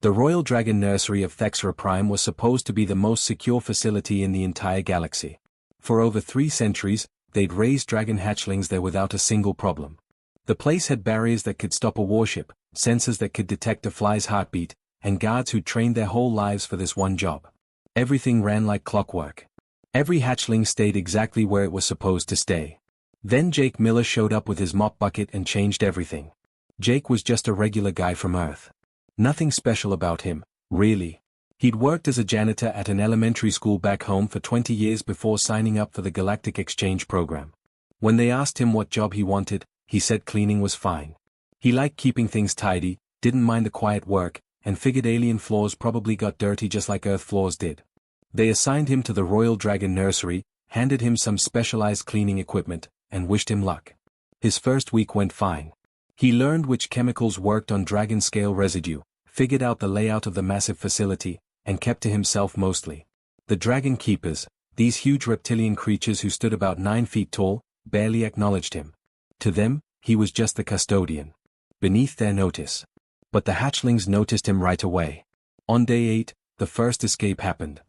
The Royal Dragon Nursery of Thexera Prime was supposed to be the most secure facility in the entire galaxy. For over 3 centuries, they'd raised dragon hatchlings there without a single problem. The place had barriers that could stop a warship, sensors that could detect a fly's heartbeat, and guards who'd trained their whole lives for this one job. Everything ran like clockwork. Every hatchling stayed exactly where it was supposed to stay. Then Jake Miller showed up with his mop bucket and changed everything. Jake was just a regular guy from Earth. Nothing special about him, really. He'd worked as a janitor at an elementary school back home for 20 years before signing up for the Galactic Exchange program. When they asked him what job he wanted, he said cleaning was fine. He liked keeping things tidy, didn't mind the quiet work, and figured alien floors probably got dirty just like Earth floors did. They assigned him to the Royal Dragon Nursery, handed him some specialized cleaning equipment, and wished him luck. His first week went fine. He learned which chemicals worked on dragon scale residue, figured out the layout of the massive facility, and kept to himself mostly. The Dragon Keepers, these huge reptilian creatures who stood about 9 feet tall, barely acknowledged him. To them, he was just the custodian. Beneath their notice. But the hatchlings noticed him right away. On day 8, the first escape happened.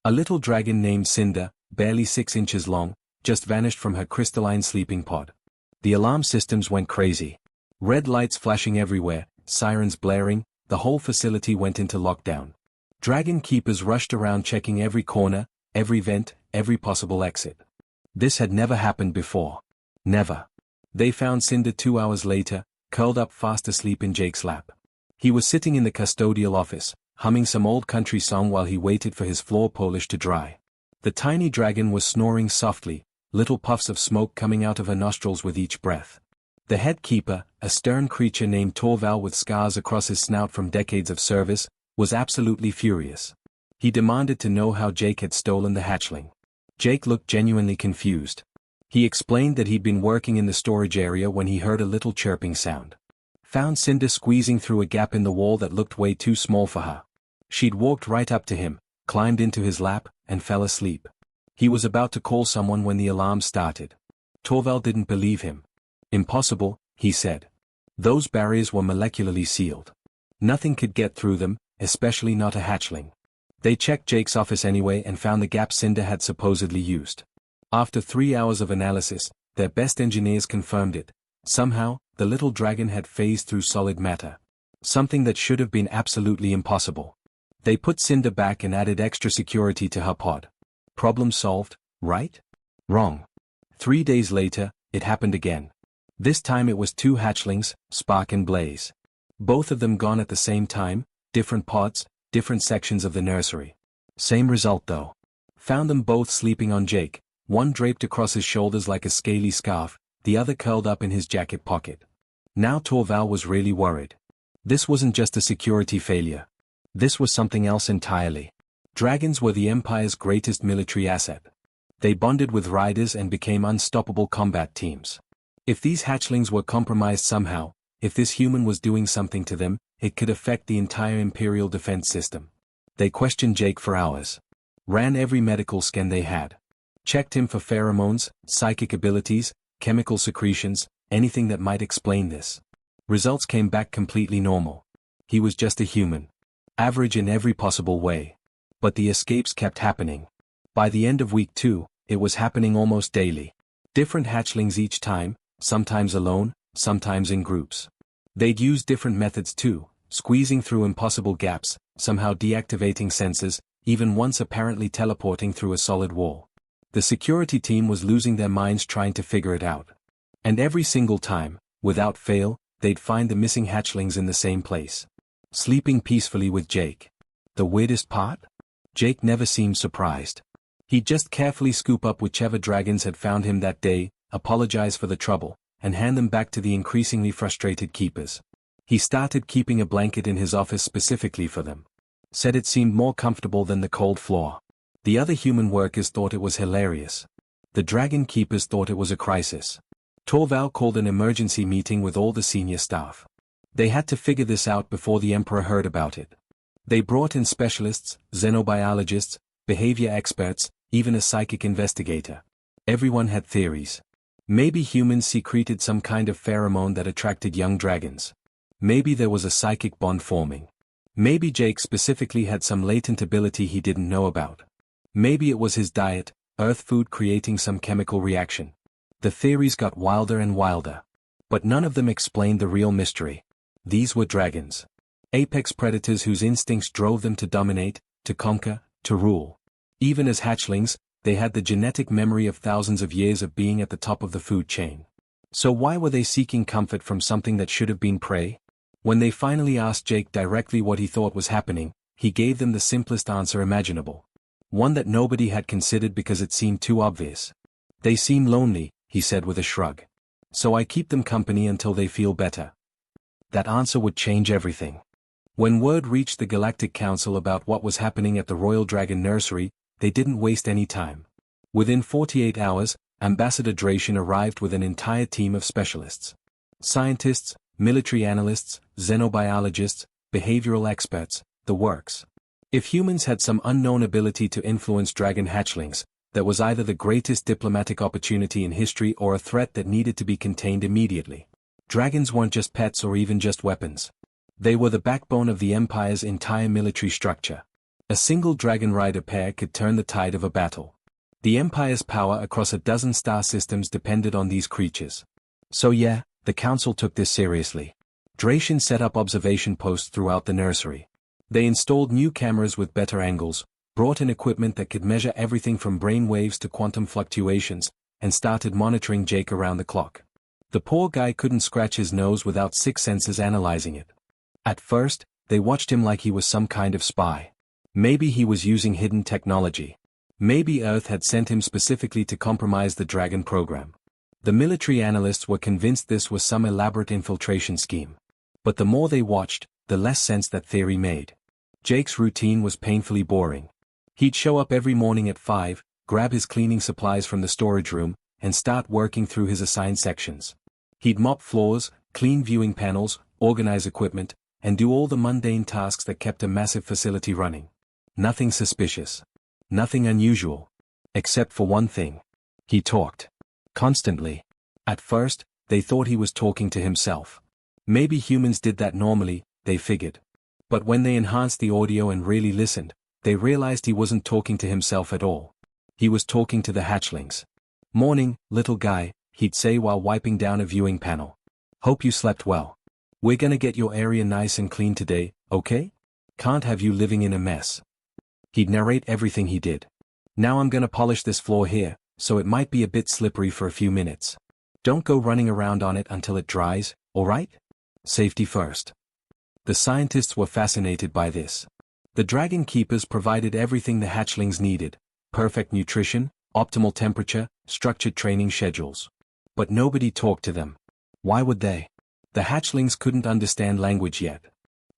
A little dragon named Cinder, barely 6 inches long, just vanished from her crystalline sleeping pod. The alarm systems went crazy. Red lights flashing everywhere, sirens blaring, the whole facility went into lockdown. Dragon Keepers rushed around checking every corner, every vent, every possible exit. This had never happened before. Never. They found Cinder 2 hours later, curled up fast asleep in Jake's lap. He was sitting in the custodial office, humming some old country song while he waited for his floor polish to dry. The tiny dragon was snoring softly, little puffs of smoke coming out of her nostrils with each breath. The head keeper, a stern creature named Torval with scars across his snout from decades of service, was absolutely furious. He demanded to know how Jake had stolen the hatchling. Jake looked genuinely confused. He explained that he'd been working in the storage area when he heard a little chirping sound. Found Cinder squeezing through a gap in the wall that looked way too small for her. She'd walked right up to him, climbed into his lap, and fell asleep. He was about to call someone when the alarm started. Torval didn't believe him. Impossible, he said. Those barriers were molecularly sealed. Nothing could get through them, especially not a hatchling. They checked Jake's office anyway and found the gap Cinder had supposedly used. After 3 hours of analysis, their best engineers confirmed it. Somehow, the little dragon had phased through solid matter. Something that should have been absolutely impossible. They put Cinder back and added extra security to her pod. Problem solved, right? Wrong. 3 days later, it happened again. This time it was 2 hatchlings, Spark and Blaze. Both of them gone at the same time, different pods, different sections of the nursery. Same result though. Found them both sleeping on Jake, one draped across his shoulders like a scaly scarf, the other curled up in his jacket pocket. Now Torval was really worried. This wasn't just a security failure. This was something else entirely. Dragons were the Empire's greatest military asset. They bonded with riders and became unstoppable combat teams. If these hatchlings were compromised somehow, if this human was doing something to them, it could affect the entire Imperial defense system. They questioned Jake for hours. Ran every medical scan they had. Checked him for pheromones, psychic abilities, chemical secretions, anything that might explain this. Results came back completely normal. He was just a human. Average in every possible way. But the escapes kept happening. By the end of week 2, it was happening almost daily. Different hatchlings each time, sometimes alone, sometimes in groups. They'd use different methods too, squeezing through impossible gaps, somehow deactivating sensors, even once apparently teleporting through a solid wall. The security team was losing their minds trying to figure it out. And every single time, without fail, they'd find the missing hatchlings in the same place. Sleeping peacefully with Jake. The weirdest part? Jake never seemed surprised. He'd just carefully scoop up whichever dragons had found him that day, apologize for the trouble, and hand them back to the increasingly frustrated keepers. He started keeping a blanket in his office specifically for them. Said it seemed more comfortable than the cold floor. The other human workers thought it was hilarious. The dragon keepers thought it was a crisis. Torval called an emergency meeting with all the senior staff. They had to figure this out before the Emperor heard about it. They brought in specialists, xenobiologists, behavior experts, even a psychic investigator. Everyone had theories. Maybe humans secreted some kind of pheromone that attracted young dragons. Maybe there was a psychic bond forming. Maybe Jake specifically had some latent ability he didn't know about. Maybe it was his diet, Earth food creating some chemical reaction. The theories got wilder and wilder. But none of them explained the real mystery. These were dragons. Apex predators whose instincts drove them to dominate, to conquer, to rule. Even as hatchlings, they had the genetic memory of thousands of years of being at the top of the food chain. So why were they seeking comfort from something that should have been prey? When they finally asked Jake directly what he thought was happening, he gave them the simplest answer imaginable. One that nobody had considered because it seemed too obvious. They seem lonely, he said with a shrug. So I keep them company until they feel better. That answer would change everything. When word reached the Galactic Council about what was happening at the Royal Dragon Nursery, they didn't waste any time. Within 48 hours, Ambassador Narration arrived with an entire team of specialists. Scientists, military analysts, xenobiologists, behavioral experts, the works. If humans had some unknown ability to influence dragon hatchlings, that was either the greatest diplomatic opportunity in history or a threat that needed to be contained immediately. Dragons weren't just pets or even just weapons. They were the backbone of the Empire's entire military structure. A single dragon rider pair could turn the tide of a battle. The Empire's power across a dozen star systems depended on these creatures. So yeah, the Council took this seriously. Narration set up observation posts throughout the nursery. They installed new cameras with better angles, brought in equipment that could measure everything from brain waves to quantum fluctuations, and started monitoring Jake around the clock. The poor guy couldn't scratch his nose without 6 senses analyzing it. At first, they watched him like he was some kind of spy. Maybe he was using hidden technology. Maybe Earth had sent him specifically to compromise the Dragon program. The military analysts were convinced this was some elaborate infiltration scheme. But the more they watched, the less sense that theory made. Jake's routine was painfully boring. He'd show up every morning at 5, grab his cleaning supplies from the storage room, and start working through his assigned sections. He'd mop floors, clean viewing panels, organize equipment, and do all the mundane tasks that kept a massive facility running. Nothing suspicious. Nothing unusual. Except for one thing. He talked. Constantly. At first, they thought he was talking to himself. Maybe humans did that normally, they figured. But when they enhanced the audio and really listened, they realized he wasn't talking to himself at all. He was talking to the hatchlings. "Morning, little guy," he'd say while wiping down a viewing panel. "Hope you slept well. We're gonna get your area nice and clean today, okay? Can't have you living in a mess." He'd narrate everything he did. "Now I'm gonna polish this floor here, so it might be a bit slippery for a few minutes. Don't go running around on it until it dries, alright? Safety first." The scientists were fascinated by this. The dragon keepers provided everything the hatchlings needed: perfect nutrition, optimal temperature, structured training schedules. But nobody talked to them. Why would they? The hatchlings couldn't understand language yet.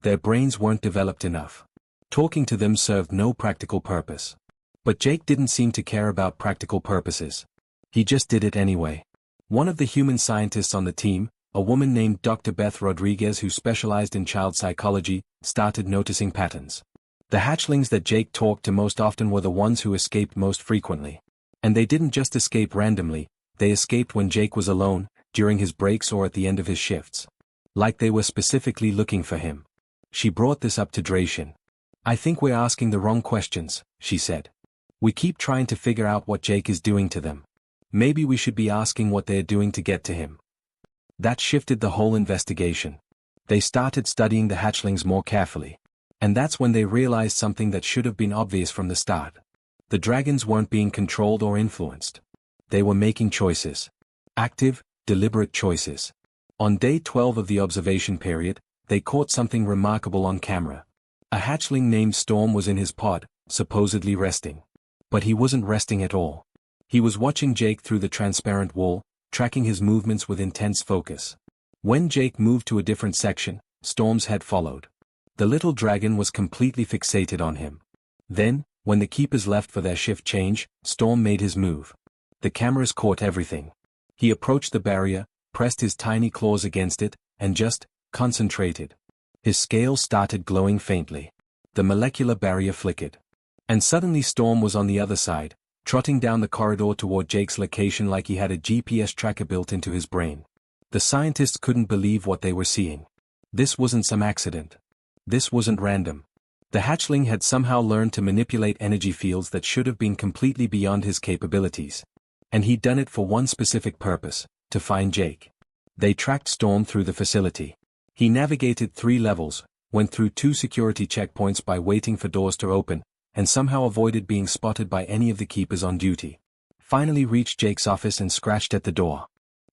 Their brains weren't developed enough. Talking to them served no practical purpose. But Jake didn't seem to care about practical purposes. He just did it anyway. One of the human scientists on the team, a woman named Dr. Beth Rodriguez who specialized in child psychology, started noticing patterns. The hatchlings that Jake talked to most often were the ones who escaped most frequently. And they didn't just escape randomly, they escaped when Jake was alone, during his breaks or at the end of his shifts. Like they were specifically looking for him. She brought this up to Narration. "I think we're asking the wrong questions," she said. "We keep trying to figure out what Jake is doing to them. Maybe we should be asking what they're doing to get to him." That shifted the whole investigation. They started studying the hatchlings more carefully. And that's when they realized something that should have been obvious from the start. The dragons weren't being controlled or influenced. They were making choices. Active, deliberate choices. On day 12 of the observation period, they caught something remarkable on camera. A hatchling named Storm was in his pod, supposedly resting. But he wasn't resting at all. He was watching Jake through the transparent wall, tracking his movements with intense focus. When Jake moved to a different section, Storm's head followed. The little dragon was completely fixated on him. Then, when the keepers left for their shift change, Storm made his move. The cameras caught everything. He approached the barrier, pressed his tiny claws against it, and just concentrated. His scales started glowing faintly. The molecular barrier flickered. And suddenly Storm was on the other side, trotting down the corridor toward Jake's location like he had a GPS tracker built into his brain. The scientists couldn't believe what they were seeing. This wasn't some accident. This wasn't random. The hatchling had somehow learned to manipulate energy fields that should have been completely beyond his capabilities. And he'd done it for one specific purpose: to find Jake. They tracked Storm through the facility. He navigated 3 levels, went through 2 security checkpoints by waiting for doors to open, and somehow avoided being spotted by any of the keepers on duty. Finally reached Jake's office and scratched at the door.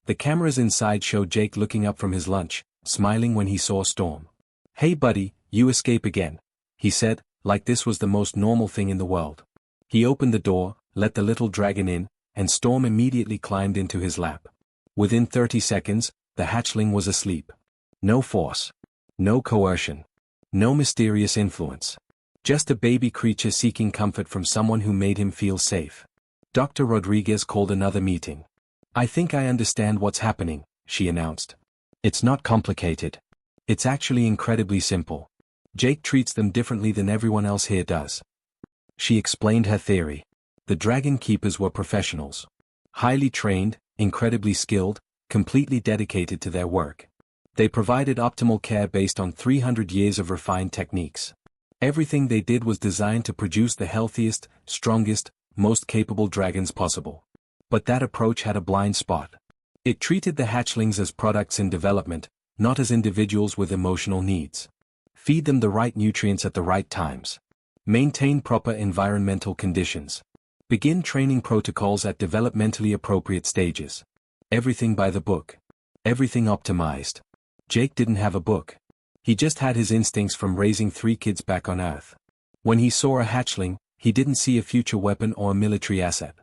The cameras inside showed Jake looking up from his lunch, smiling when he saw Storm. "Hey buddy, you escape again," he said, like this was the most normal thing in the world. He opened the door, let the little dragon in, and Storm immediately climbed into his lap. Within 30 seconds, the hatchling was asleep. No force. No coercion. No mysterious influence. Just a baby creature seeking comfort from someone who made him feel safe. Dr. Rodriguez called another meeting. "I think I understand what's happening," she announced. "It's not complicated. It's actually incredibly simple. Jake treats them differently than everyone else here does." She explained her theory. The dragon keepers were professionals. Highly trained, incredibly skilled, completely dedicated to their work. They provided optimal care based on 300 years of refined techniques. Everything they did was designed to produce the healthiest, strongest, most capable dragons possible. But that approach had a blind spot. It treated the hatchlings as products in development, not as individuals with emotional needs. Feed them the right nutrients at the right times. Maintain proper environmental conditions. Begin training protocols at developmentally appropriate stages. Everything by the book. Everything optimized. Jake didn't have a book. He just had his instincts from raising 3 kids back on Earth. When he saw a hatchling, he didn't see a future weapon or a military asset.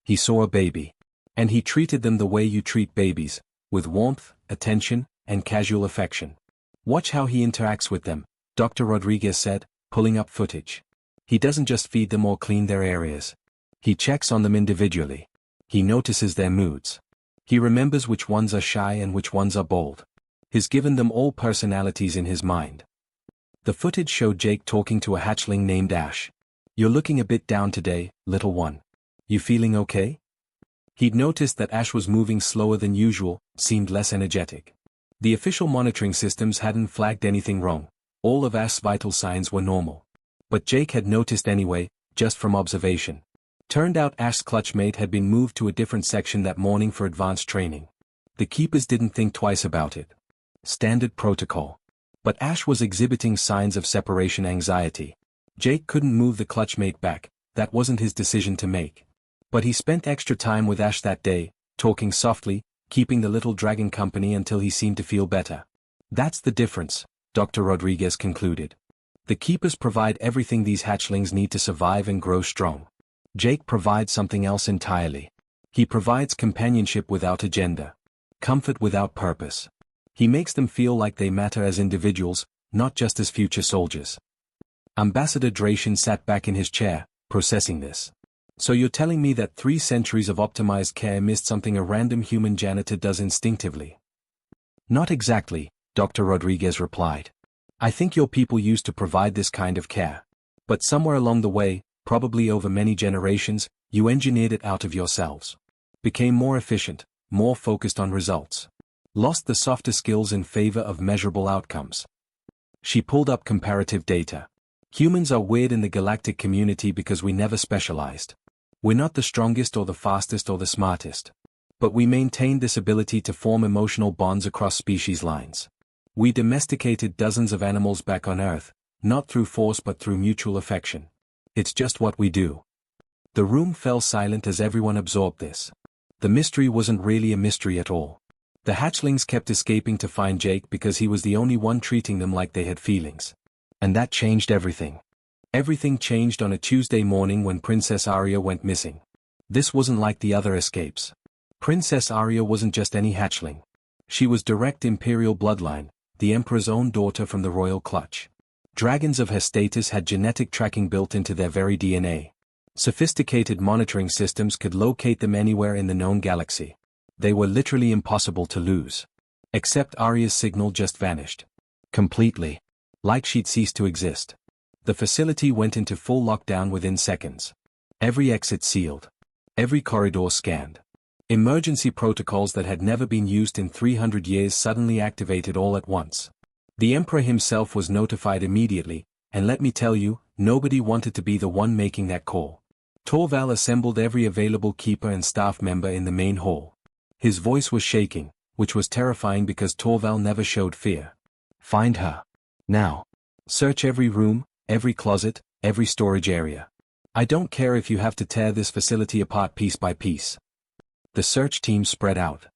He saw a baby. And he treated them the way you treat babies, with warmth, attention, and casual affection. "Watch how he interacts with them," Dr. Rodriguez said, pulling up footage. "He doesn't just feed them or clean their areas. He checks on them individually. He notices their moods. He remembers which ones are shy and which ones are bold. He's given them all personalities in his mind." The footage showed Jake talking to a hatchling named Ash. "You're looking a bit down today, little one. You feeling okay?" He'd noticed that Ash was moving slower than usual, seemed less energetic. The official monitoring systems hadn't flagged anything wrong. All of Ash's vital signs were normal. But Jake had noticed anyway, just from observation. Turned out Ash's clutchmate had been moved to a different section that morning for advanced training. The keepers didn't think twice about it. Standard protocol. But Ash was exhibiting signs of separation anxiety. Jake couldn't move the clutchmate back, that wasn't his decision to make. But he spent extra time with Ash that day, talking softly, keeping the little dragon company until he seemed to feel better. "That's the difference," Dr. Rodriguez concluded. "The keepers provide everything these hatchlings need to survive and grow strong. Jake provides something else entirely. He provides companionship without agenda. Comfort without purpose. He makes them feel like they matter as individuals, not just as future soldiers." Ambassador Narration sat back in his chair, processing this. "So you're telling me that 3 centuries of optimized care missed something a random human janitor does instinctively?" "Not exactly," Dr. Rodriguez replied. "I think your people used to provide this kind of care. But somewhere along the way, probably over many generations, you engineered it out of yourselves. Became more efficient, more focused on results. Lost the softer skills in favor of measurable outcomes." She pulled up comparative data. "Humans are weird in the galactic community because we never specialized. We're not the strongest or the fastest or the smartest. But we maintained this ability to form emotional bonds across species lines. We domesticated dozens of animals back on Earth, not through force but through mutual affection. It's just what we do." The room fell silent as everyone absorbed this. The mystery wasn't really a mystery at all. The hatchlings kept escaping to find Jake because he was the only one treating them like they had feelings. And that changed everything. Everything changed on a Tuesday morning when Princess Aria went missing. This wasn't like the other escapes. Princess Aria wasn't just any hatchling. She was direct imperial bloodline, the Emperor's own daughter from the royal clutch. Dragons of her status had genetic tracking built into their very DNA. Sophisticated monitoring systems could locate them anywhere in the known galaxy. They were literally impossible to lose. Except Aria's signal just vanished. Completely. Like she'd ceased to exist. The facility went into full lockdown within seconds. Every exit sealed. Every corridor scanned. Emergency protocols that had never been used in 300 years suddenly activated all at once. The Emperor himself was notified immediately, and let me tell you, nobody wanted to be the one making that call. Torval assembled every available keeper and staff member in the main hall. His voice was shaking, which was terrifying because Torval never showed fear. Find her. Now. Search every room, every closet, every storage area. I don't care if you have to tear this facility apart piece by piece. The search team spread out.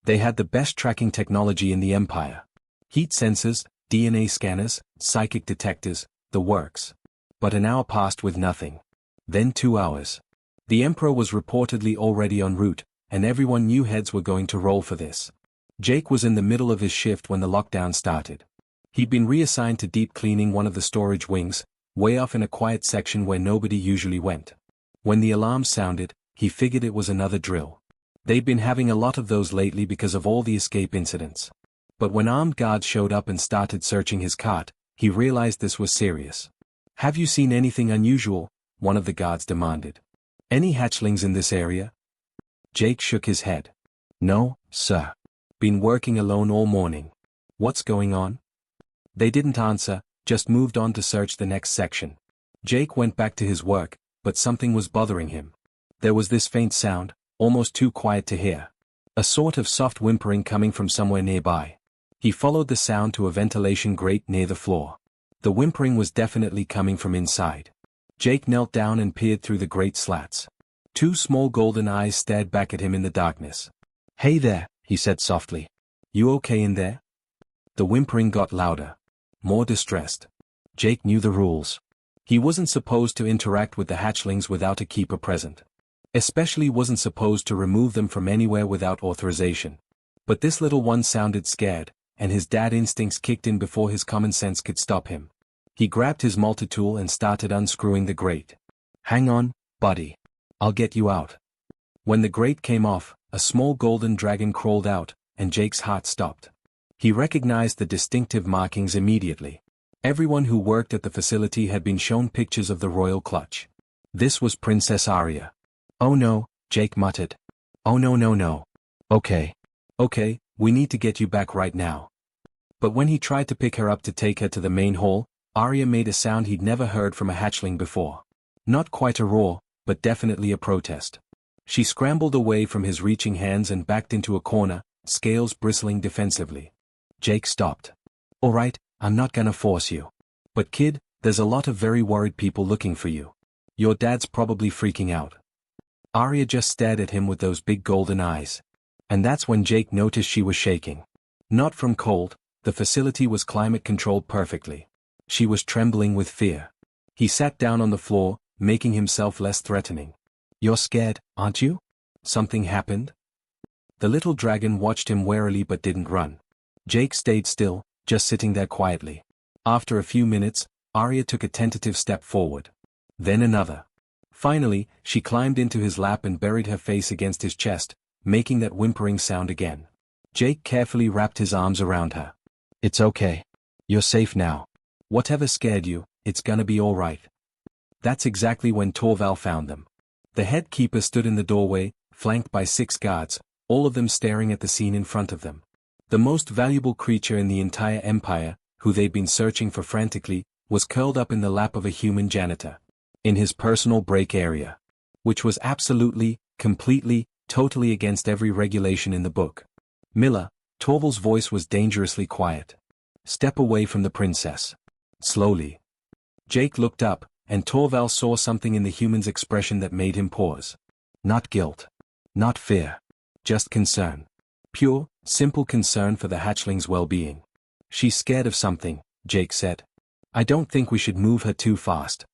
They had the best tracking technology in the Empire. Heat sensors, DNA scanners, psychic detectors, the works. But an hour passed with nothing. Then 2 hours. The Emperor was reportedly already en route, and everyone knew heads were going to roll for this. Jake was in the middle of his shift when the lockdown started. He'd been reassigned to deep cleaning one of the storage wings, way off in a quiet section where nobody usually went. When the alarm sounded, he figured it was another drill. They'd been having a lot of those lately because of all the escape incidents. But when armed guards showed up and started searching his cart, he realized this was serious. Have you seen anything unusual? One of the guards demanded. Any hatchlings in this area? Jake shook his head. No, sir. Been working alone all morning. What's going on? They didn't answer, just moved on to search the next section. Jake went back to his work, but something was bothering him. There was this faint sound, almost too quiet to hear. A sort of soft whimpering coming from somewhere nearby. He followed the sound to a ventilation grate near the floor. The whimpering was definitely coming from inside. Jake knelt down and peered through the grate slats. 2 small golden eyes stared back at him in the darkness. Hey there, he said softly. You okay in there? The whimpering got louder. More distressed. Jake knew the rules. He wasn't supposed to interact with the hatchlings without a keeper present. Especially wasn't supposed to remove them from anywhere without authorization. But this little one sounded scared, and his dad instincts kicked in before his common sense could stop him. He grabbed his multi-tool and started unscrewing the grate. Hang on, buddy. I'll get you out. When the grate came off, a small golden dragon crawled out, and Jake's heart stopped. He recognized the distinctive markings immediately. Everyone who worked at the facility had been shown pictures of the royal clutch. This was Princess Arya. Oh no, Jake muttered. Oh no no no. Okay. Okay, we need to get you back right now. But when he tried to pick her up to take her to the main hall, Arya made a sound he'd never heard from a hatchling before. Not quite a roar, but definitely a protest. She scrambled away from his reaching hands and backed into a corner, scales bristling defensively. Jake stopped. All right, I'm not gonna force you. But kid, there's a lot of very worried people looking for you. Your dad's probably freaking out. Arya just stared at him with those big golden eyes. And that's when Jake noticed she was shaking. Not from cold, the facility was climate controlled perfectly. She was trembling with fear. He sat down on the floor, making himself less threatening. You're scared, aren't you? Something happened? The little dragon watched him warily but didn't run. Jake stayed still, just sitting there quietly. After a few minutes, Arya took a tentative step forward. Then another. Finally, she climbed into his lap and buried her face against his chest, making that whimpering sound again. Jake carefully wrapped his arms around her. It's okay. You're safe now. Whatever scared you, it's gonna be all right. That's exactly when Torval found them. The head keeper stood in the doorway, flanked by 6 guards, all of them staring at the scene in front of them. The most valuable creature in the entire empire, who they'd been searching for frantically, was curled up in the lap of a human janitor. In his personal break area. Which was absolutely, completely, totally against every regulation in the book. Miller, Torval's voice was dangerously quiet. Step away from the princess. Slowly. Jake looked up, and Torval saw something in the human's expression that made him pause. Not guilt. Not fear. Just concern. Pure, simple concern for the hatchling's well-being. She's scared of something, Jake said. I don't think we should move her too fast.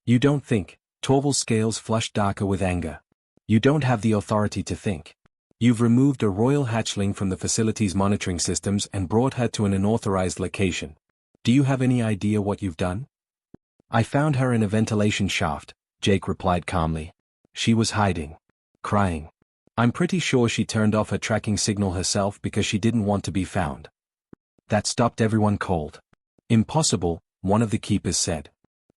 You don't think? Torval's scales flushed darker with anger. You don't have the authority to think. You've removed a royal hatchling from the facility's monitoring systems and brought her to an unauthorized location. Do you have any idea what you've done? I found her in a ventilation shaft, Jake replied calmly. She was hiding. Crying. I'm pretty sure she turned off her tracking signal herself because she didn't want to be found. That stopped everyone cold. Impossible, one of the keepers said.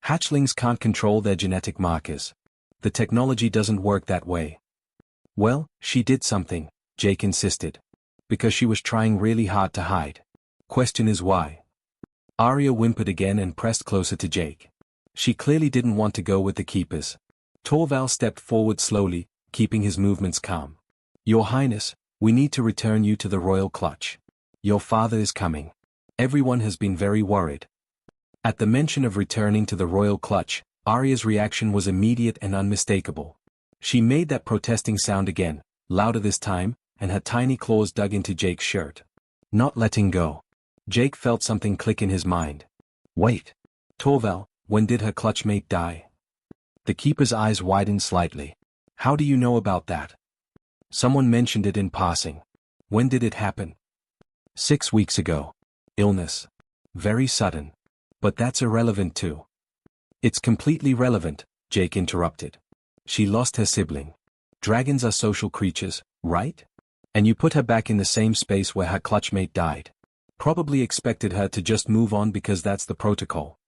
Hatchlings can't control their genetic markers. The technology doesn't work that way. Well, she did something, Jake insisted. Because she was trying really hard to hide. Question is why. Arya whimpered again and pressed closer to Jake. She clearly didn't want to go with the keepers. Torval stepped forward slowly, keeping his movements calm. Your Highness, we need to return you to the royal clutch. Your father is coming. Everyone has been very worried. At the mention of returning to the royal clutch, Arya's reaction was immediate and unmistakable. She made that protesting sound again, louder this time, and her tiny claws dug into Jake's shirt. Not letting go. Jake felt something click in his mind. Wait. Torval, when did her clutchmate die? The keeper's eyes widened slightly. How do you know about that? Someone mentioned it in passing. When did it happen? 6 weeks ago. Illness. Very sudden. But that's irrelevant too. It's completely relevant, Jake interrupted. She lost her sibling. Dragons are social creatures, right? And you put her back in the same space where her clutchmate died. Probably expected her to just move on because that's the protocol.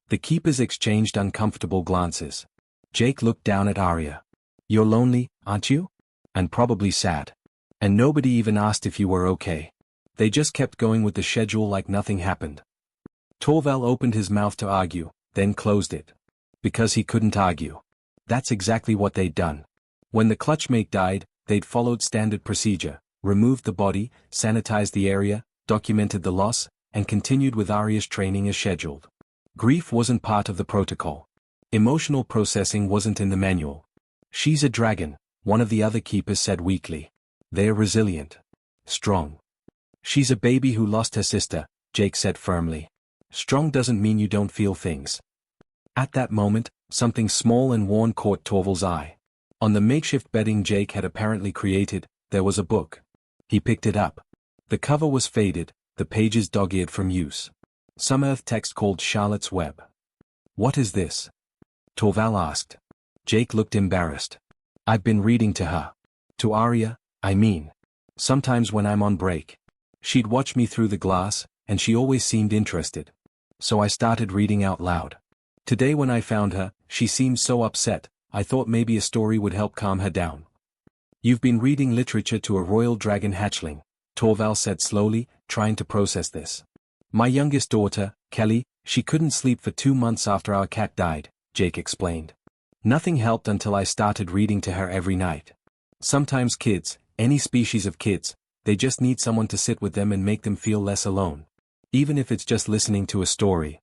The keepers exchanged uncomfortable glances. Jake looked down at Arya. You're lonely, aren't you? And probably sad. And nobody even asked if you were okay. They just kept going with the schedule like nothing happened. Torval opened his mouth to argue, then closed it. Because he couldn't argue. That's exactly what they'd done. When the clutchmate died, they'd followed standard procedure, removed the body, sanitized the area, documented the loss, and continued with Arya's training as scheduled. Grief wasn't part of the protocol. Emotional processing wasn't in the manual. She's a dragon, one of the other keepers said weakly. They're resilient. Strong. She's a baby who lost her sister, Jake said firmly. Strong doesn't mean you don't feel things. At that moment, something small and worn caught Torval's eye. On the makeshift bedding Jake had apparently created, there was a book. He picked it up. The cover was faded, the pages dog-eared from use. Some earth text called Charlotte's Web. What is this? Torval asked. Jake looked embarrassed. I've been reading to her. To Arya, I mean. Sometimes when I'm on break. She'd watch me through the glass, and she always seemed interested. So I started reading out loud. Today when I found her, she seemed so upset, I thought maybe a story would help calm her down. You've been reading literature to a royal dragon hatchling, Torval said slowly, trying to process this. My youngest daughter, Kelly, she couldn't sleep for 2 months after our cat died, Jake explained. Nothing helped until I started reading to her every night. Sometimes kids, any species of kids, they just need someone to sit with them and make them feel less alone. Even if it's just listening to a story.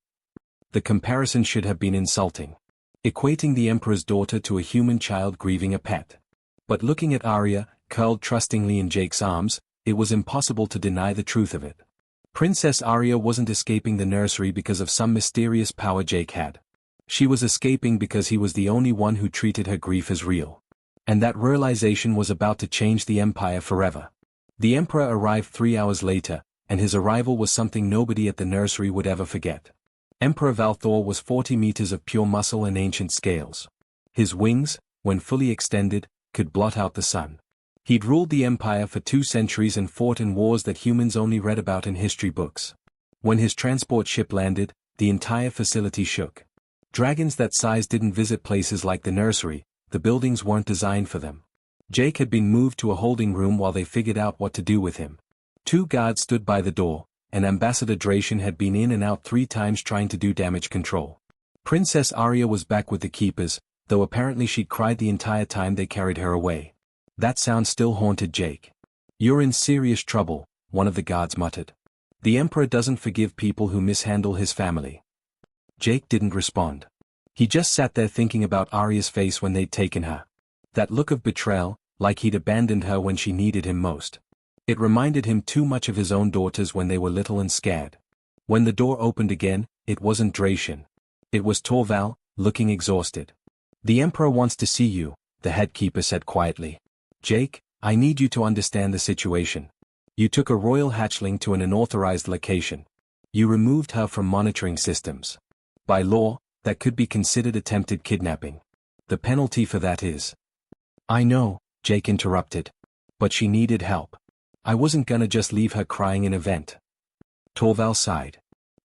The comparison should have been insulting. Equating the Emperor's daughter to a human child grieving a pet. But looking at Arya, curled trustingly in Jake's arms, it was impossible to deny the truth of it. Princess Arya wasn't escaping the nursery because of some mysterious power Jake had. She was escaping because he was the only one who treated her grief as real. And that realization was about to change the Empire forever. The Emperor arrived 3 hours later, and his arrival was something nobody at the nursery would ever forget. Emperor Valthor was 40 meters of pure muscle and ancient scales. His wings, when fully extended, could blot out the sun. He'd ruled the Empire for 2 centuries and fought in wars that humans only read about in history books. When his transport ship landed, the entire facility shook. Dragons that size didn't visit places like the nursery, the buildings weren't designed for them. Jake had been moved to a holding room while they figured out what to do with him. 2 guards stood by the door, and Ambassador Narration had been in and out 3 times trying to do damage control. Princess Arya was back with the keepers, though apparently she'd cried the entire time they carried her away. That sound still haunted Jake. You're in serious trouble, one of the guards muttered. The Emperor doesn't forgive people who mishandle his family. Jake didn't respond. He just sat there thinking about Arya's face when they'd taken her. That look of betrayal, like he'd abandoned her when she needed him most. It reminded him too much of his own daughters when they were little and scared. When the door opened again, it wasn't Narration. It was Torval, looking exhausted. The Emperor wants to see you, the head keeper said quietly. Jake, I need you to understand the situation. You took a royal hatchling to an unauthorized location. You removed her from monitoring systems. By law, that could be considered attempted kidnapping. The penalty for that is... I know, Jake interrupted. But she needed help. I wasn't gonna just leave her crying in a vent. Torval sighed.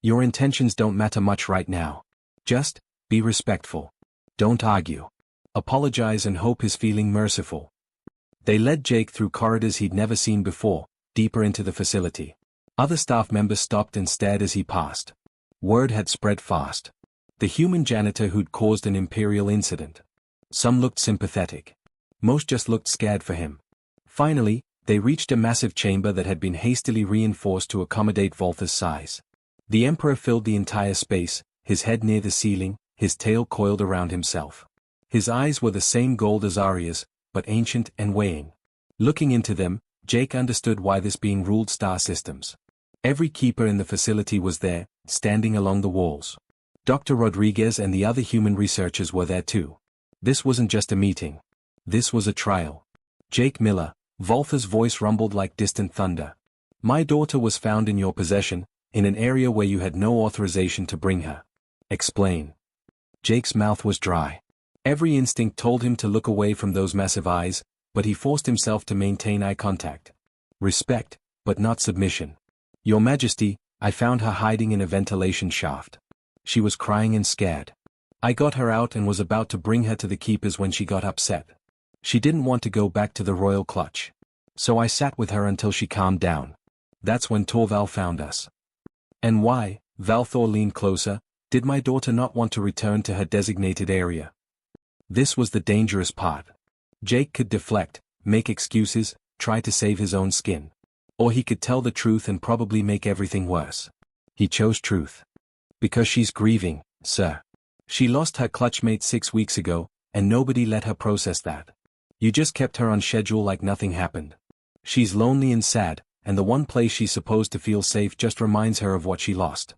Your intentions don't matter much right now. Just, be respectful. Don't argue. Apologize and hope he's feeling merciful. They led Jake through corridors he'd never seen before, deeper into the facility. Other staff members stopped and stared as he passed. Word had spread fast. The human janitor who'd caused an Imperial incident. Some looked sympathetic. Most just looked scared for him. Finally, they reached a massive chamber that had been hastily reinforced to accommodate Voltha's size. The Emperor filled the entire space, his head near the ceiling, his tail coiled around himself. His eyes were the same gold as Arya's, but ancient and weighing. Looking into them, Jake understood why this being ruled star systems. Every keeper in the facility was there, standing along the walls. Dr. Rodriguez and the other human researchers were there too. This wasn't just a meeting. This was a trial. Jake Miller, Voltha's voice rumbled like distant thunder. My daughter was found in your possession, in an area where you had no authorization to bring her. Explain. Jake's mouth was dry. Every instinct told him to look away from those massive eyes, but he forced himself to maintain eye contact. Respect, but not submission. Your Majesty, I found her hiding in a ventilation shaft. She was crying and scared. I got her out and was about to bring her to the keepers when she got upset. She didn't want to go back to the royal clutch. So I sat with her until she calmed down. That's when Torval found us. And why? Valthor leaned closer. Did my daughter not want to return to her designated area? This was the dangerous part. Jake could deflect, make excuses, try to save his own skin. Or he could tell the truth and probably make everything worse. He chose truth. Because she's grieving, sir. She lost her clutchmate 6 weeks ago, and nobody let her process that. You just kept her on schedule like nothing happened. She's lonely and sad, and the one place she's supposed to feel safe just reminds her of what she lost.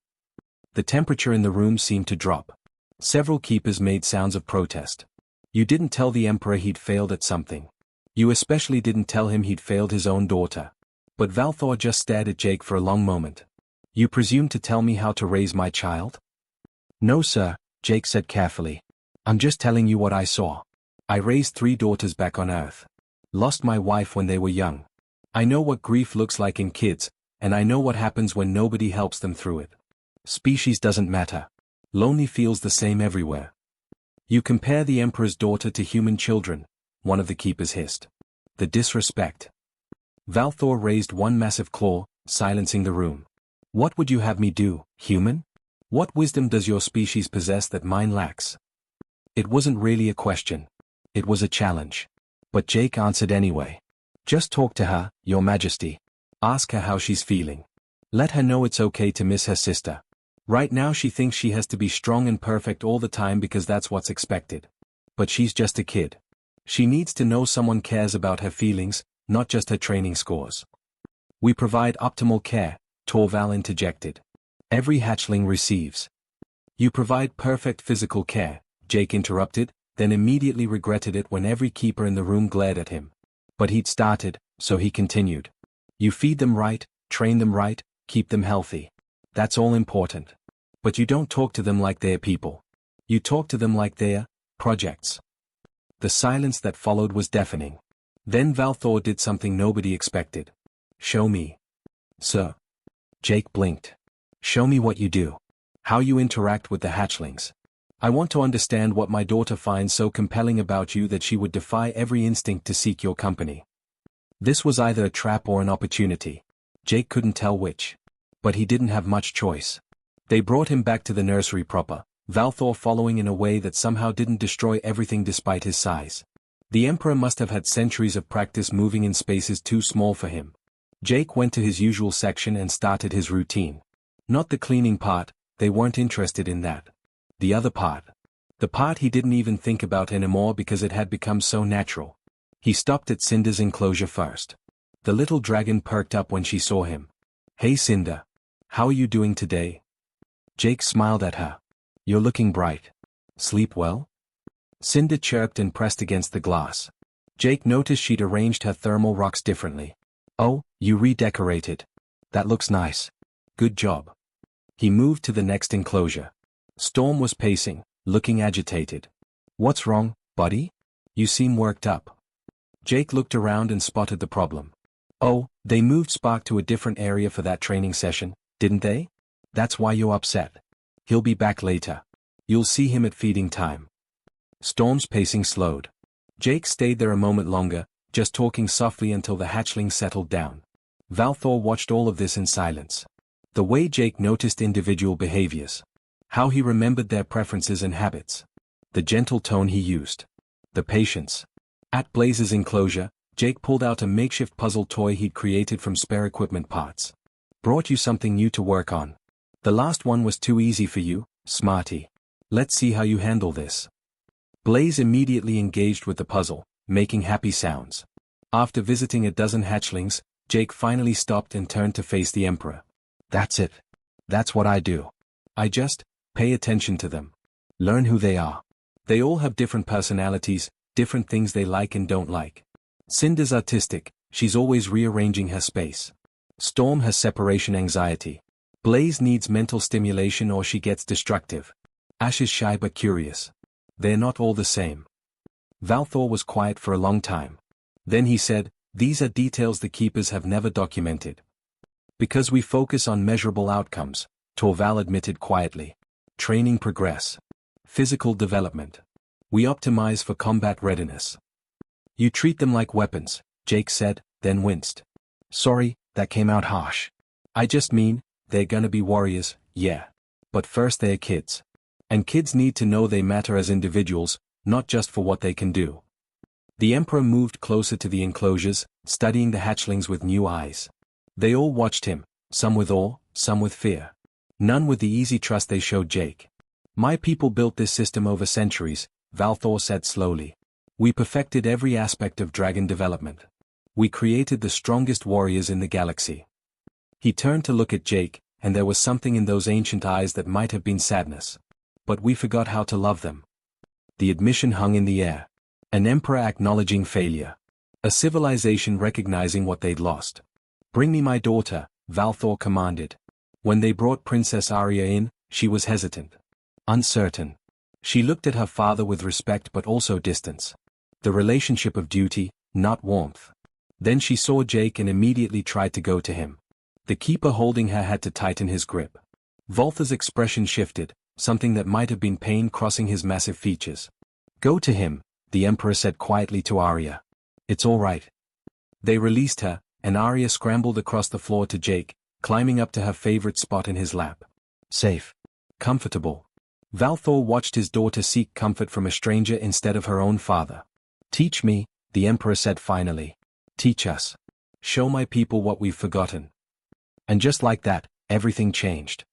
The temperature in the room seemed to drop. Several keepers made sounds of protest. You didn't tell the Emperor he'd failed at something. You especially didn't tell him he'd failed his own daughter. But Valthor just stared at Jake for a long moment. You presume to tell me how to raise my child? No, sir, Jake said carefully. I'm just telling you what I saw. I raised 3 daughters back on Earth. Lost my wife when they were young. I know what grief looks like in kids, and I know what happens when nobody helps them through it. Species doesn't matter. Lonely feels the same everywhere. You compare the Emperor's daughter to human children, one of the keepers hissed. The disrespect. Valthor raised one massive claw, silencing the room. What would you have me do, human? What wisdom does your species possess that mine lacks? It wasn't really a question. It was a challenge. But Jake answered anyway. Just talk to her, Your Majesty. Ask her how she's feeling. Let her know it's okay to miss her sister. Right now she thinks she has to be strong and perfect all the time because that's what's expected. But she's just a kid. She needs to know someone cares about her feelings, not just her training scores. We provide optimal care, Torval interjected. Every hatchling receives. You provide perfect physical care, Jake interrupted, then immediately regretted it when every keeper in the room glared at him. But he'd started, so he continued. You feed them right, train them right, keep them healthy. That's all important. But you don't talk to them like they're people. You talk to them like they're projects. The silence that followed was deafening. Then Valthor did something nobody expected. Show me. Sir. Jake blinked. Show me what you do. How you interact with the hatchlings. I want to understand what my daughter finds so compelling about you that she would defy every instinct to seek your company. This was either a trap or an opportunity. Jake couldn't tell which. But he didn't have much choice. They brought him back to the nursery proper, Valthor following in a way that somehow didn't destroy everything despite his size. The Emperor must have had centuries of practice moving in spaces too small for him. Jake went to his usual section and started his routine. Not the cleaning part, they weren't interested in that. The other part. The part he didn't even think about anymore because it had become so natural. He stopped at Cinder's enclosure first. The little dragon perked up when she saw him. Hey Cinder. How are you doing today? Jake smiled at her. You're looking bright. Sleep well? Cinder chirped and pressed against the glass. Jake noticed she'd arranged her thermal rocks differently. Oh, you redecorated. That looks nice. Good job. He moved to the next enclosure. Storm was pacing, looking agitated. What's wrong, buddy? You seem worked up. Jake looked around and spotted the problem. Oh, they moved Spark to a different area for that training session, didn't they? That's why you're upset. He'll be back later. You'll see him at feeding time. Storm's pacing slowed. Jake stayed there a moment longer, just talking softly until the hatchling settled down. Valthor watched all of this in silence. The way Jake noticed individual behaviors. How he remembered their preferences and habits. The gentle tone he used. The patience. At Blaze's enclosure, Jake pulled out a makeshift puzzle toy he'd created from spare equipment parts. Brought you something new to work on. The last one was too easy for you, smarty. Let's see how you handle this. Blaze immediately engaged with the puzzle, making happy sounds. After visiting a dozen hatchlings, Jake finally stopped and turned to face the Emperor. That's it. That's what I do. I just pay attention to them. Learn who they are. They all have different personalities, different things they like and don't like. Cinder's artistic, she's always rearranging her space. Storm has separation anxiety. Blaze needs mental stimulation or she gets destructive. Ash is shy but curious. They're not all the same. Valthor was quiet for a long time. Then he said, these are details the keepers have never documented. Because we focus on measurable outcomes, Torval admitted quietly. Training progress. Physical development. We optimize for combat readiness. You treat them like weapons, Jake said, then winced. Sorry, that came out harsh. I just mean, they're gonna be warriors, yeah. But first they're kids. And kids need to know they matter as individuals, not just for what they can do. The Emperor moved closer to the enclosures, studying the hatchlings with new eyes. They all watched him, some with awe, some with fear. None with the easy trust they showed Jake. My people built this system over centuries, Valthor said slowly. We perfected every aspect of dragon development. We created the strongest warriors in the galaxy. He turned to look at Jake, and there was something in those ancient eyes that might have been sadness. But we forgot how to love them. The admission hung in the air. An emperor acknowledging failure. A civilization recognizing what they'd lost. Bring me my daughter, Valthor commanded. When they brought Princess Arya in, she was hesitant. Uncertain. She looked at her father with respect but also distance. The relationship of duty, not warmth. Then she saw Jake and immediately tried to go to him. The keeper holding her had to tighten his grip. Valthor's expression shifted, something that might have been pain crossing his massive features. Go to him, the Emperor said quietly to Arya. It's all right. They released her, and Arya scrambled across the floor to Jake, climbing up to her favorite spot in his lap. Safe. Comfortable. Valthor watched his daughter seek comfort from a stranger instead of her own father. Teach me, the Emperor said finally. Teach us. Show my people what we've forgotten. And just like that, everything changed.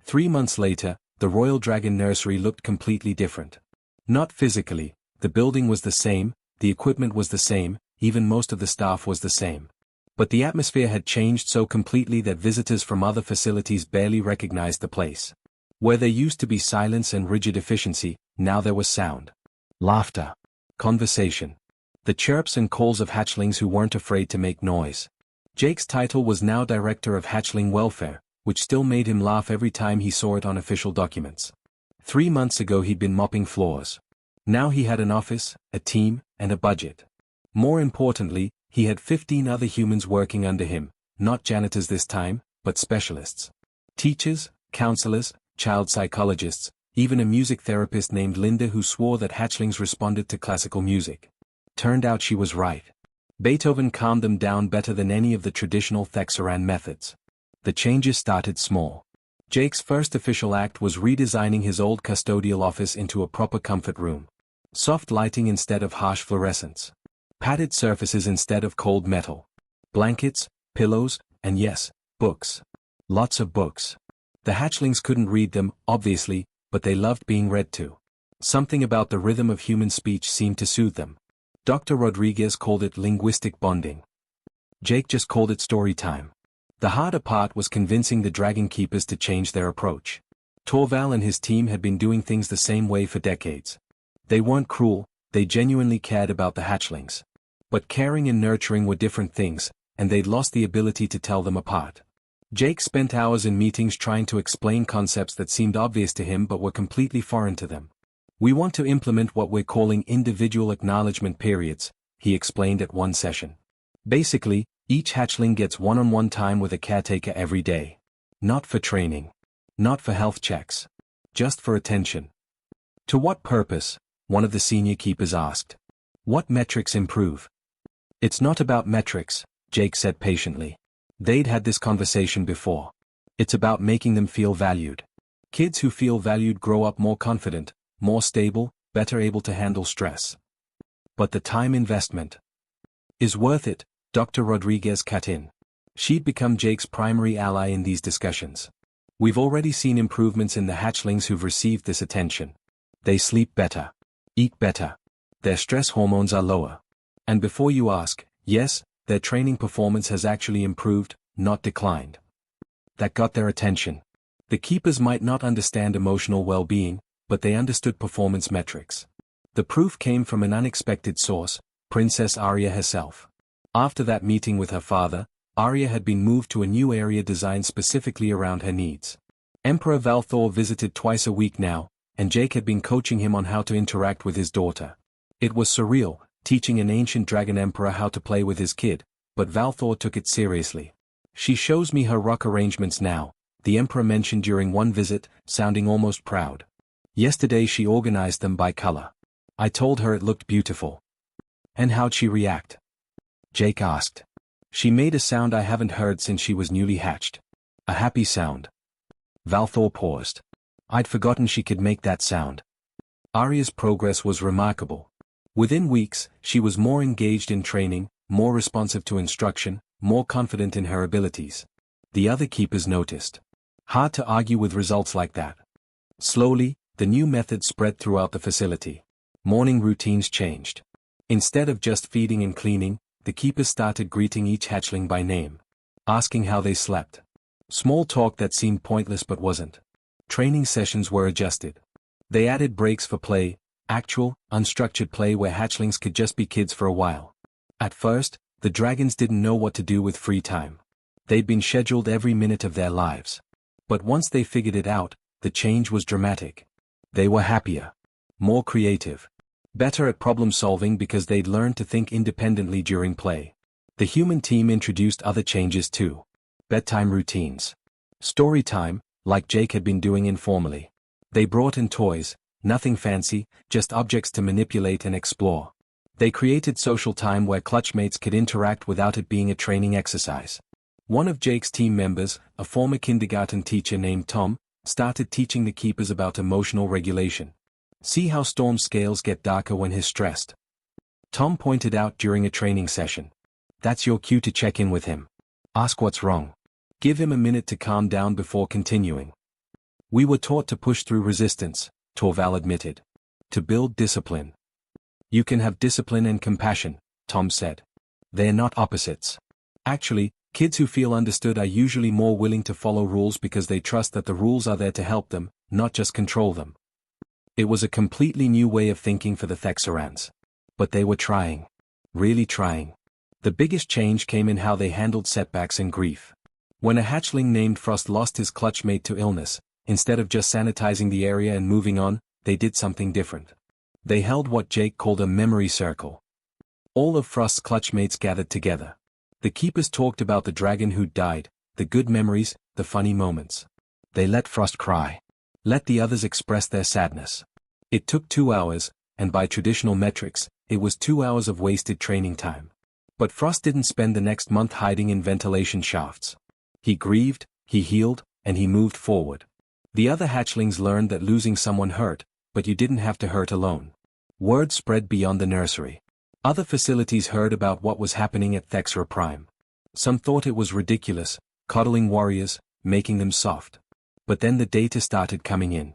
3 months later, the Royal Dragon Nursery looked completely different. Not physically, the building was the same, the equipment was the same, even most of the staff was the same. But the atmosphere had changed so completely that visitors from other facilities barely recognized the place. Where there used to be silence and rigid efficiency, now there was sound. Laughter. Conversation. The chirps and calls of hatchlings who weren't afraid to make noise. Jake's title was now Director of Hatchling Welfare, which still made him laugh every time he saw it on official documents. 3 months ago he'd been mopping floors. Now he had an office, a team, and a budget. More importantly, he had 15 other humans working under him, not janitors this time, but specialists. Teachers, counselors, child psychologists, even a music therapist named Linda who swore that hatchlings responded to classical music. Turned out she was right. Beethoven calmed them down better than any of the traditional Thexaran methods. The changes started small. Jake's first official act was redesigning his old custodial office into a proper comfort room. Soft lighting instead of harsh fluorescence. Padded surfaces instead of cold metal. Blankets, pillows, and yes, books. Lots of books. The hatchlings couldn't read them, obviously, but they loved being read to. Something about the rhythm of human speech seemed to soothe them. Dr. Rodriguez called it linguistic bonding. Jake just called it story time. The harder part was convincing the dragon keepers to change their approach. Torval and his team had been doing things the same way for decades. They weren't cruel, they genuinely cared about the hatchlings. But caring and nurturing were different things, and they'd lost the ability to tell them apart. Jake spent hours in meetings trying to explain concepts that seemed obvious to him but were completely foreign to them. We want to implement what we're calling individual acknowledgement periods, he explained at one session. Basically, each hatchling gets one-on-one time with a caretaker every day. Not for training. Not for health checks. Just for attention. To what purpose? One of the senior keepers asked. What metrics improve? It's not about metrics, Jake said patiently. They'd had this conversation before. It's about making them feel valued. Kids who feel valued grow up more confident, more stable, better able to handle stress. But the time investment is worth it, Dr. Rodriguez cut in. She'd become Jake's primary ally in these discussions. We've already seen improvements in the hatchlings who've received this attention. They sleep better, eat better. Their stress hormones are lower. And before you ask, yes, their training performance has actually improved, not declined. That got their attention. The keepers might not understand emotional well-being, but they understood performance metrics. The proof came from an unexpected source, Princess Arya herself. After that meeting with her father, Arya had been moved to a new area designed specifically around her needs. Emperor Valthor visited twice a week now, and Jake had been coaching him on how to interact with his daughter. It was surreal, teaching an ancient dragon emperor how to play with his kid, but Valthor took it seriously. She shows me her rock arrangements now, the emperor mentioned during one visit, sounding almost proud. Yesterday she organized them by color. I told her it looked beautiful. And how'd she react? Jake asked. She made a sound I haven't heard since she was newly hatched. A happy sound. Valthor paused. I'd forgotten she could make that sound. Arya's progress was remarkable. Within weeks, she was more engaged in training, more responsive to instruction, more confident in her abilities. The other keepers noticed. Hard to argue with results like that. Slowly, the new method spread throughout the facility. Morning routines changed. Instead of just feeding and cleaning, the keepers started greeting each hatchling by name. Asking how they slept. Small talk that seemed pointless but wasn't. Training sessions were adjusted. They added breaks for play, actual, unstructured play where hatchlings could just be kids for a while. At first, the dragons didn't know what to do with free time. They'd been scheduled every minute of their lives. But once they figured it out, the change was dramatic. They were happier. More creative. Better at problem solving because they'd learned to think independently during play. The human team introduced other changes too. Bedtime routines. Story time, like Jake had been doing informally. They brought in toys, nothing fancy, just objects to manipulate and explore. They created social time where clutchmates could interact without it being a training exercise. One of Jake's team members, a former kindergarten teacher named Tom, started teaching the keepers about emotional regulation. See how Storm's scales get darker when he's stressed. Tom pointed out during a training session. That's your cue to check in with him. Ask what's wrong. Give him a minute to calm down before continuing. We were taught to push through resistance, Torval admitted. To build discipline. You can have discipline and compassion, Tom said. They're not opposites. Actually, kids who feel understood are usually more willing to follow rules because they trust that the rules are there to help them, not just control them. It was a completely new way of thinking for the Thexerans. But they were trying. Really trying. The biggest change came in how they handled setbacks and grief. When a hatchling named Frost lost his clutchmate to illness, instead of just sanitizing the area and moving on, they did something different. They held what Jake called a memory circle. All of Frost's clutchmates gathered together. The keepers talked about the dragon who'd died, the good memories, the funny moments. They let Frost cry. Let the others express their sadness. It took 2 hours, and by traditional metrics, it was 2 hours of wasted training time. But Frost didn't spend the next month hiding in ventilation shafts. He grieved, he healed, and he moved forward. The other hatchlings learned that losing someone hurt, but you didn't have to hurt alone. Word spread beyond the nursery. Other facilities heard about what was happening at Thexera Prime. Some thought it was ridiculous, coddling warriors, making them soft. But then the data started coming in.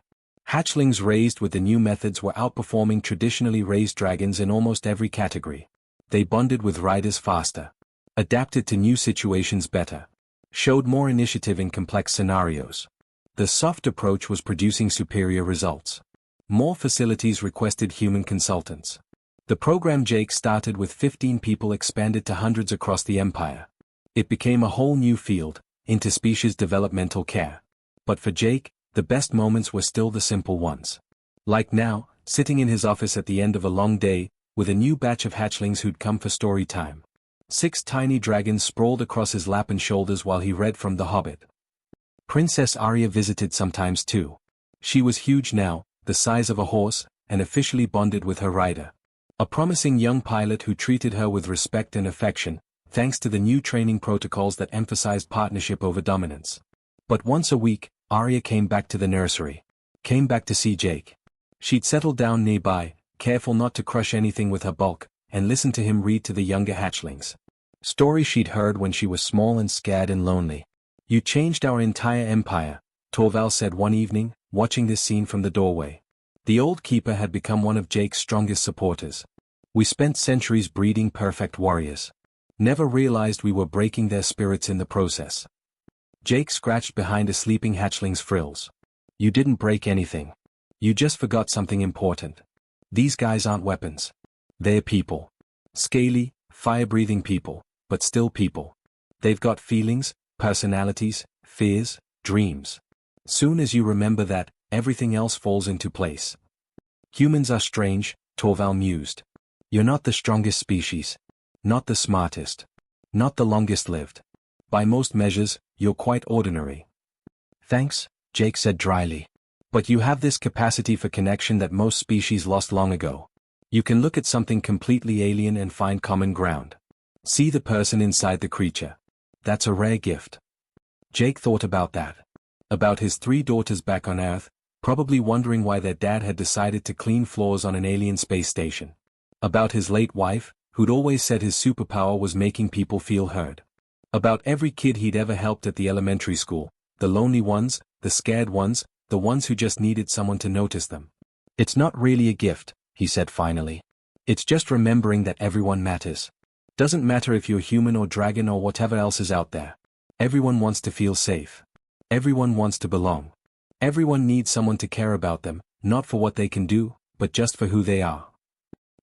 Hatchlings raised with the new methods were outperforming traditionally raised dragons in almost every category. They bonded with riders faster. Adapted to new situations better. Showed more initiative in complex scenarios. The soft approach was producing superior results. More facilities requested human consultants. The program Jake started with 15 people expanded to hundreds across the empire. It became a whole new field, interspecies developmental care. But for Jake, the best moments were still the simple ones. Like now, sitting in his office at the end of a long day, with a new batch of hatchlings who'd come for story time. 6 tiny dragons sprawled across his lap and shoulders while he read from The Hobbit. Princess Arya visited sometimes too. She was huge now, the size of a horse, and officially bonded with her rider. A promising young pilot who treated her with respect and affection, thanks to the new training protocols that emphasized partnership over dominance. But once a week, Arya came back to the nursery. Came back to see Jake. She'd settle down nearby, careful not to crush anything with her bulk, and listen to him read to the younger hatchlings. Stories she'd heard when she was small and scared and lonely. "You changed our entire empire," Torval said one evening, watching this scene from the doorway. The old keeper had become one of Jake's strongest supporters. "We spent centuries breeding perfect warriors. Never realized we were breaking their spirits in the process." Jake scratched behind a sleeping hatchling's frills. "You didn't break anything. You just forgot something important. These guys aren't weapons. They're people. Scaly, fire-breathing people, but still people. They've got feelings, personalities, fears, dreams. Soon as you remember that, everything else falls into place." "Humans are strange," Torval mused. "You're not the strongest species. Not the smartest. Not the longest lived. By most measures, you're quite ordinary." "Thanks," Jake said dryly. "But you have this capacity for connection that most species lost long ago. You can look at something completely alien and find common ground. See the person inside the creature. That's a rare gift." Jake thought about that. About his 3 daughters back on Earth, probably wondering why their dad had decided to clean floors on an alien space station. About his late wife, who'd always said his superpower was making people feel heard. About every kid he'd ever helped at the elementary school, the lonely ones, the scared ones, the ones who just needed someone to notice them. "It's not really a gift," he said finally. "It's just remembering that everyone matters. Doesn't matter if you're human or dragon or whatever else is out there. Everyone wants to feel safe. Everyone wants to belong. Everyone needs someone to care about them, not for what they can do, but just for who they are."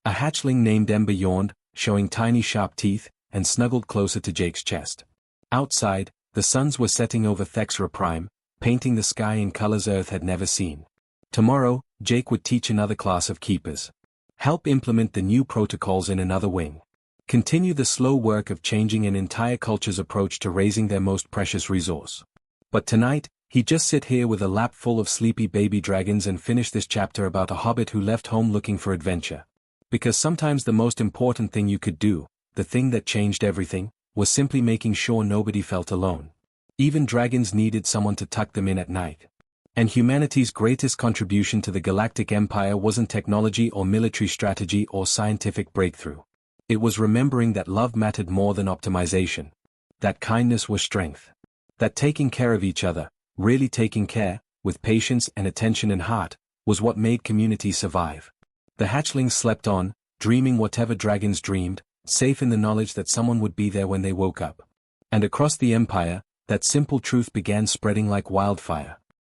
A hatchling named Ember yawned, showing tiny sharp teeth, and snuggled closer to Jake's chest. Outside, the suns were setting over Thexra Prime, painting the sky in colors Earth had never seen. Tomorrow, Jake would teach another class of keepers. Help implement the new protocols in another wing. Continue the slow work of changing an entire culture's approach to raising their most precious resource. But tonight, he'd just sit here with a lap full of sleepy baby dragons and finish this chapter about a hobbit who left home looking for adventure. Because sometimes the most important thing you could do, the thing that changed everything, was simply making sure nobody felt alone. Even dragons needed someone to tuck them in at night. And humanity's greatest contribution to the Galactic Empire wasn't technology or military strategy or scientific breakthrough. It was remembering that love mattered more than optimization. That kindness was strength. That taking care of each other, really taking care, with patience and attention and heart, was what made community survive. The hatchlings slept on, dreaming whatever dragons dreamed, safe in the knowledge that someone would be there when they woke up. And across the empire, that simple truth began spreading like wildfire.